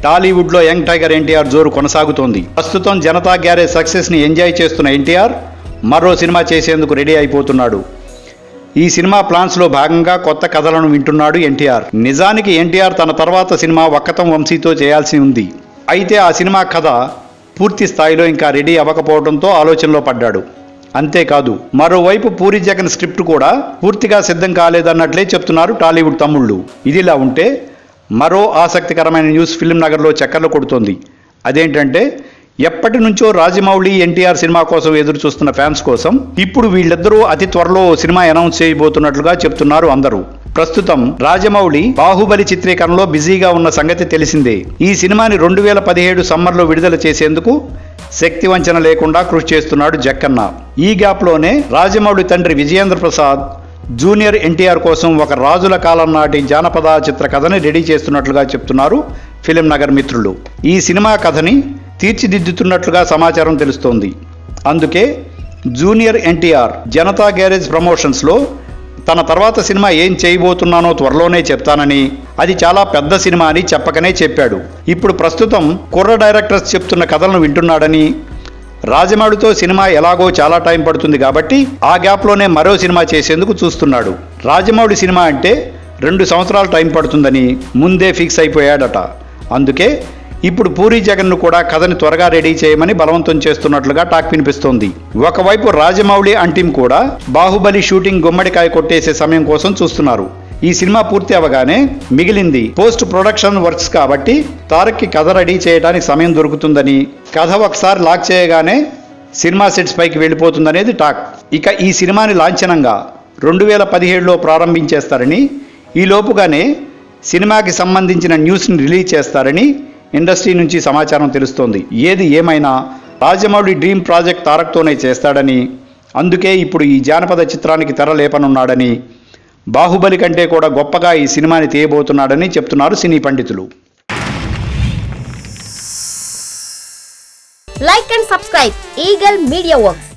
టాలీవుడ్లో young tiger NTR జోరు కొనసాగుతోంది. ప్రస్తుతం జనతా గ్యారేజ్ సక్సెస్ని ఎంజాయ్ చేస్తున్న ఎన్టీఆర్ మరో సినిమా చేసేందుకు రెడీ అయిపోతున్నాడు. ఈ సినిమా ప్లాన్స్లో భాగంగా కొత్త కథలను వింటున్నాడు ఎన్టీఆర్. నిజానికి ఎన్టీఆర్ తన తర్వాత సినిమా వక్కతం వంశీతో చేయాల్సి ఉంది. అయితే ఆ సినిమా కథ పూర్తి స్థాయిలో ఇంకా రెడీ అవ్వకపోవడంతో ఆలోచనలో పడ్డాడు. అంతేకాదు మరోవైపు పూరి జగన్ స్క్రిప్ట్ కూడా పూర్తిగా సిద్ధం కాలేదన్నట్లే చెప్తున్నారు టాలీవుడ్ తమ్ముళ్ళు. ఇదిలా ఉంటే మరో ఆసక్తికరమైన న్యూస్ ఫిల్మ్ నగర్లో చక్కర్లు కొడుతోంది. అదేంటంటే ఎప్పటి నుంచో రాజమౌళి ఎన్టీఆర్ సినిమా కోసం ఎదురు చూస్తున్న ఫ్యాన్స్ కోసం ఇప్పుడు వీళ్ళిద్దరూ అతి త్వరలో సినిమా అనౌన్స్ చేయబోతున్నట్లుగా చెప్తున్నారు అందరూ. ప్రస్తుతం రాజమౌళి బాహుబలి చిత్రీకరణలో బిజీగా ఉన్న సంగతి తెలిసిందే. ఈ సినిమాని 2017 సమ్మర్లో విడుదల చేసేందుకు శక్తి వంచన లేకుండా కృషి చేస్తున్నాడు జక్కన్న. ఈ గ్యాప్లోనే రాజమౌళి తండ్రి విజయేంద్ర ప్రసాద్ జూనియర్ ఎన్టీఆర్ కోసం ఒక రాజుల కాలం నాటి జానపద చిత్ర కథని రెడీ చేస్తున్నట్లుగా చెప్తున్నారు ఫిలిం నగర్ మిత్రులు. ఈ సినిమా కథని తీర్చిదిద్దుతున్నట్లుగా సమాచారం తెలుస్తోంది. అందుకే జూనియర్ ఎన్టీఆర్ జనతా గ్యారేజ్ ప్రమోషన్స్లో తన తర్వాత సినిమా ఏం చేయబోతున్నానో త్వరలోనే చెప్తానని, అది చాలా పెద్ద సినిమా అని చెప్పకనే చెప్పాడు. ఇప్పుడు ప్రస్తుతం కుర్ర డైరెక్టర్స్ చెప్తున్న కథలను వింటున్నాడని, రాజమౌళితో సినిమా ఎలాగో చాలా టైం పడుతుంది కాబట్టి ఆ గ్యాప్లోనే మరో సినిమా చేసేందుకు చూస్తున్నాడు. రాజమౌళి సినిమా అంటే 2 సంవత్సరాలు టైం పడుతుందని ముందే ఫిక్స్ అయిపోయాడట. అందుకే ఇప్పుడు పూరి జగన్ను కూడా కథని త్వరగా రెడీ చేయమని బలవంతం చేస్తున్నట్లుగా టాక్ వినిపిస్తోంది. ఒకవైపు రాజమౌళి అండ్ టీం కూడా బాహుబలి షూటింగ్ గుమ్మడికాయ కొట్టేసే సమయం కోసం చూస్తున్నారు. ఈ సినిమా పూర్తి అవగానే మిగిలింది పోస్ట్ ప్రొడక్షన్ వర్క్స్ కాబట్టి తారక్కి కథ రెడీ చేయడానికి సమయం దొరుకుతుందని, కథ ఒకసారి లాక్ చేయగానే సినిమా సెట్స్ పైకి వెళ్ళిపోతుందనేది టాక్. ఇక ఈ సినిమాని లాంఛనంగా 2017లో ప్రారంభించేస్తారని, ఈ లోపుగానే సినిమాకి సంబంధించిన న్యూస్ని రిలీజ్ చేస్తారని ఇండస్ట్రీ నుంచి సమాచారం తెలుస్తోంది. ఏది ఏమైనా రాజమౌళి డ్రీమ్ ప్రాజెక్ట్ తారక్తోనే చేస్తాడని, అందుకే ఇప్పుడు ఈ జానపద చిత్రానికి తెర లేపనున్నాడని, బాహుబలి కంటే కూడా గొప్పగా ఈ సినిమాని తీయబోతున్నాడని చెప్తున్నారు సినీ పండితులు. Like and subscribe Eagle Media Works.